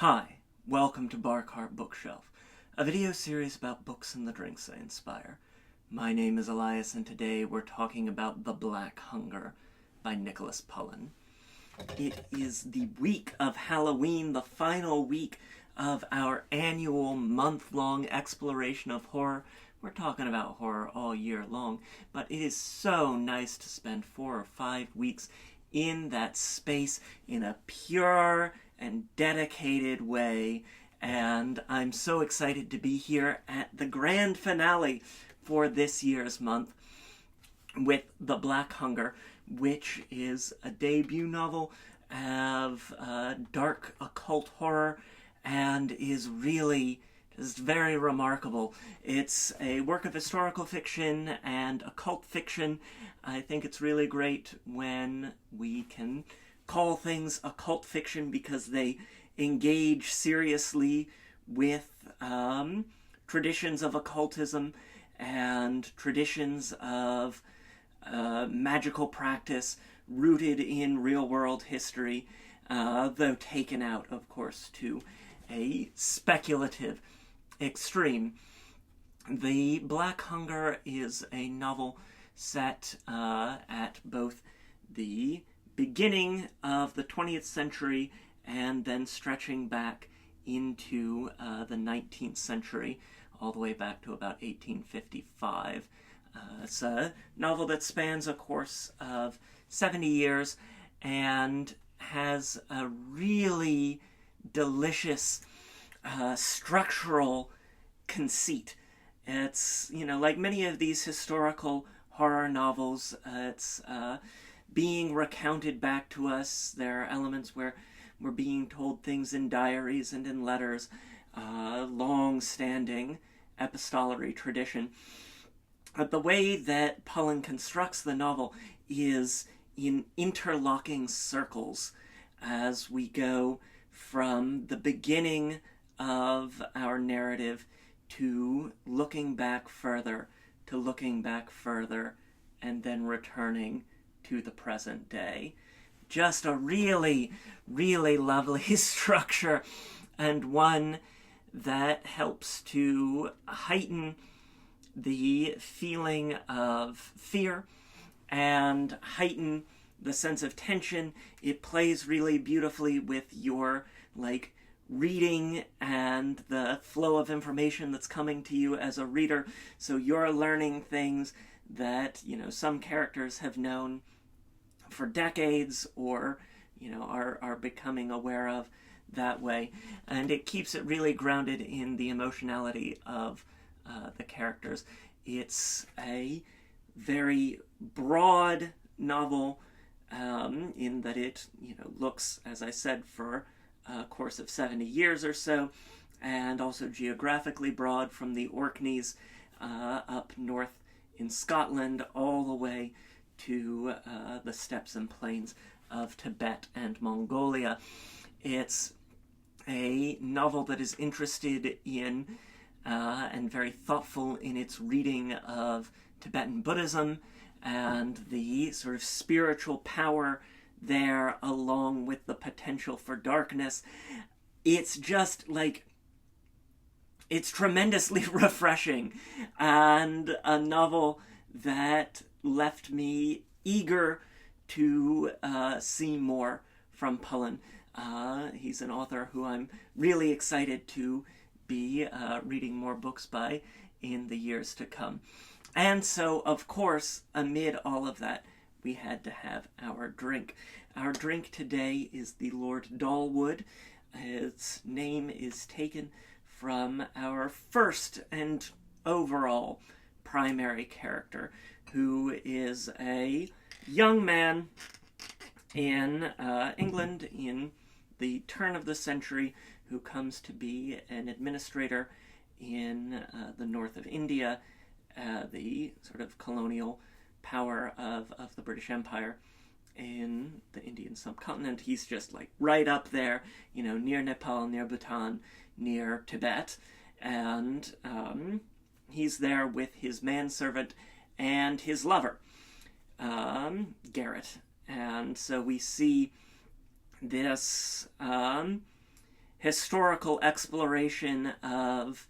Hi, welcome to Bar Cart Bookshelf, a video series about books and the drinks they inspire. My name is Elias, and today we're talking about The Black Hunger by Nicholas Pullen. It is the week of Halloween, the final week of our annual month-long exploration of horror. We're talking about horror all year long, but it is so nice to spend 4 or 5 weeks in that space in a pure and dedicated way, and I'm so excited to be here at the grand finale for this year's month with The Black Hunger, which is a debut novel of dark occult horror and is really just very remarkable. It's a work of historical fiction and occult fiction. I think it's really great when we can call things occult fiction because they engage seriously with traditions of occultism and traditions of magical practice rooted in real-world history, though taken out, of course, to a speculative extreme. The Black Hunger is a novel set at both the beginning of the 20th century and then stretching back into the 19th century, all the way back to about 1855. It's a novel that spans a course of 70 years and has a really delicious structural conceit. It's, like many of these historical horror novels, it's being recounted back to us. There are elements where we're being told things in diaries and in letters, long-standing epistolary tradition. But the way that Pullen constructs the novel is in interlocking circles as we go from the beginning of our narrative to looking back further, and then returning to the present day. Just a really, really lovely structure, and one that helps to heighten the feeling of fear and heighten the sense of tension. It plays really beautifully with your, reading and the flow of information that's coming to you as a reader. So you're learning things that, some characters have known for decades or, are becoming aware of that way. And it keeps it really grounded in the emotionality of the characters. It's a very broad novel in that it, looks, as I said, for a course of 70 years or so, and also geographically broad from the Orkneys up north in Scotland all the way to the steppes and plains of Tibet and Mongolia. It's a novel that is interested in and very thoughtful in its reading of Tibetan Buddhism and the sort of spiritual power there, along with the potential for darkness. It's just it's tremendously refreshing, and a novel that left me eager to see more from Pullen. He's an author who I'm really excited to be reading more books by in the years to come. And so, of course, amid all of that, we had to have our drink. Our drink today is the Lord Dalwood. Its name is taken from our first and overall primary character, who is a young man in England in the turn of the century who comes to be an administrator in the north of India, the sort of colonial power of the British Empire in the Indian subcontinent. He's just right up there, near Nepal, near Bhutan, near Tibet, and he's there with his manservant and his lover, Garrett. And so we see this historical exploration of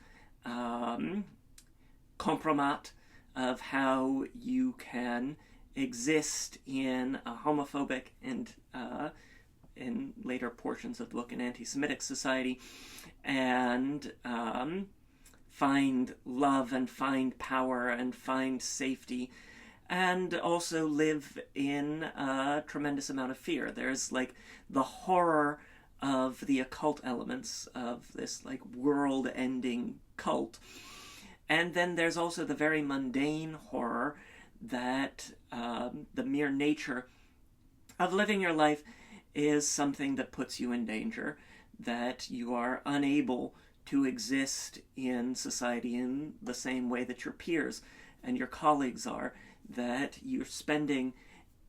compromat, of how you can exist in a homophobic and in later portions of the book, an anti-Semitic society, and find love and find power and find safety, and also live in a tremendous amount of fear. There's like the horror of the occult elements of this like world-ending cult, and then there's also the very mundane horror that the mere nature of living your life is something that puts you in danger, that you are unable to exist in society in the same way that your peers and your colleagues are, that you're spending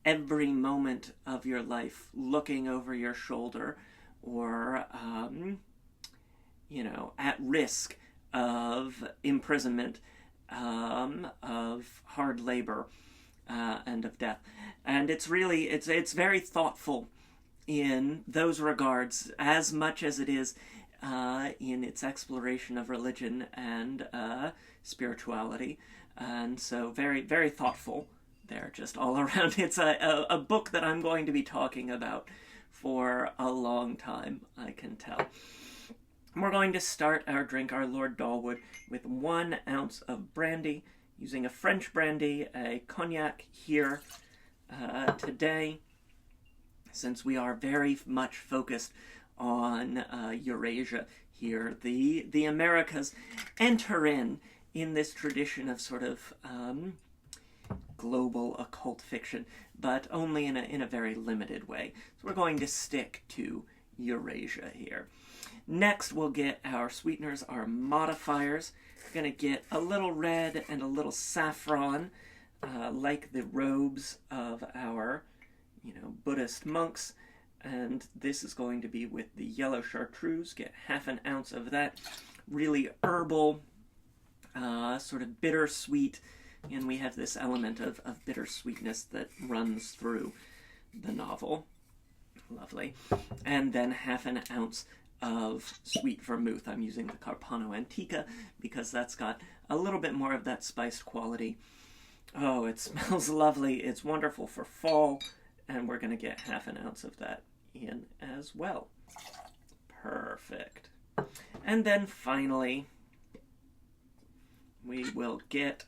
every moment of your life looking over your shoulder or, at risk of imprisonment, of hard labor, and of death. And it's really, it's very thoughtful in those regards, as much as it is in its exploration of religion and spirituality. And so very, very thoughtful there, just all around. It's a book that I'm going to be talking about for a long time, I can tell. We're going to start our drink, our Lord Dalwood, with 1 ounce of brandy, using a French brandy, a cognac here today, since we are very much focused on Eurasia here. The Americas enter in this tradition of sort of global occult fiction, but only in a very limited way. So we're going to stick to Eurasia here. Next, we'll get our sweeteners, our modifiers. We're going to get a little red and a little saffron, like the robes of our, Buddhist monks. And this is going to be with the yellow chartreuse. Get half an ounce of that. Really herbal, sort of bittersweet. And we have this element of bittersweetness that runs through the novel. Lovely. And then half an ounce of sweet vermouth. I'm using the Carpano Antica because that's got a little bit more of that spiced quality. Oh, it smells lovely. It's wonderful for fall, and we're going to get half an ounce of that in as well. Perfect. And then finally, we will get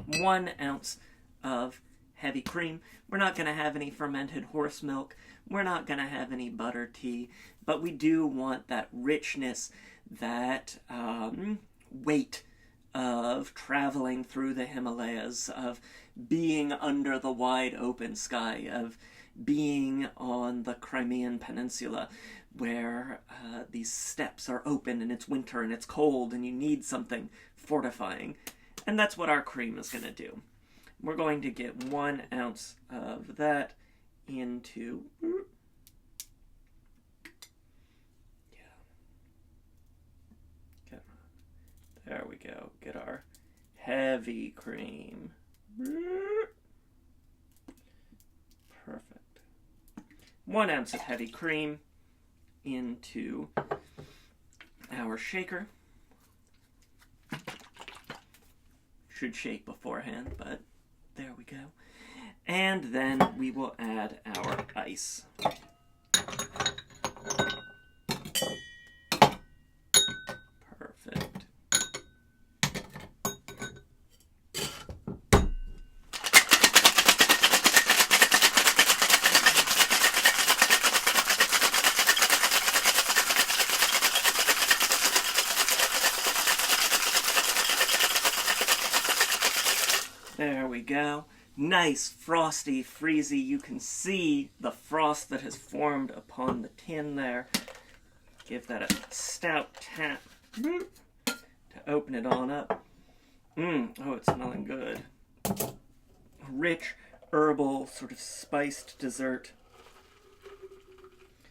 1 ounce of heavy cream. We're not going to have any fermented horse milk. We're not going to have any butter tea, but we do want that richness, that weight of traveling through the Himalayas, of being under the wide open sky, of being on the Crimean Peninsula, where these steppes are open and it's winter and it's cold and you need something fortifying. And that's what our cream is going to do. We're going to get 1 ounce of that into... There we go. Get our heavy cream. Perfect. 1 ounce of heavy cream into our shaker. Should shake beforehand, but there we go. And then we will add our ice. Perfect. There we go. Nice, frosty, freezy. You can see the frost that has formed upon the tin there. Give that a stout tap to open it on up. Oh, it's smelling good. Rich, herbal, sort of spiced dessert.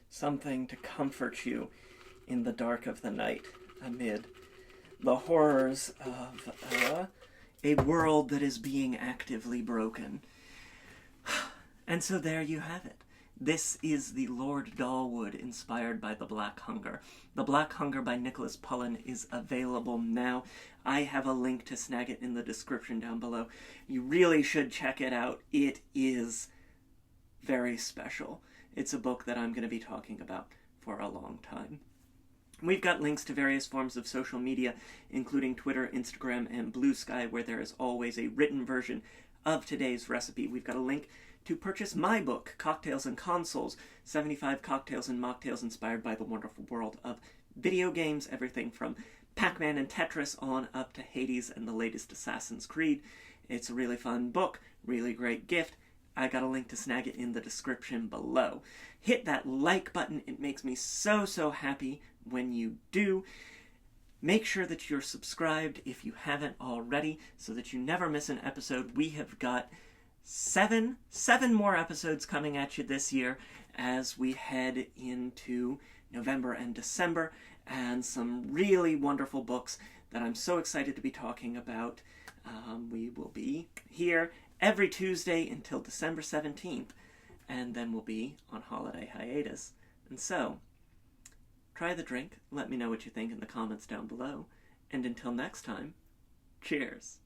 Something to comfort you in the dark of the night amid the horrors of a world that is being actively broken. And so there you have it. This is the Lord Dalwood inspired by The Black Hunger. The Black Hunger by Nicholas Pullen is available now. I have a link to snag it in the description down below. You really should check it out. It is very special. It's a book that I'm going to be talking about for a long time. We've got links to various forms of social media, including Twitter, Instagram, and Blue Sky, where there is always a written version of today's recipe. We've got a link to purchase my book, Cocktails and Consoles, 75 cocktails and mocktails inspired by the wonderful world of video games, everything from Pac-Man and Tetris on up to Hades and the latest Assassin's Creed. It's a really fun book, really great gift. I got a link to snag it in the description below. Hit that like button. It makes me so happy when you do. Make sure that you're subscribed if you haven't already so that you never miss an episode. We have got seven more episodes coming at you this year as we head into November and December, and some really wonderful books that I'm so excited to be talking about. We will be here every Tuesday until December 17th, and then we'll be on holiday hiatus. And so, try the drink, let me know what you think in the comments down below, and until next time, cheers.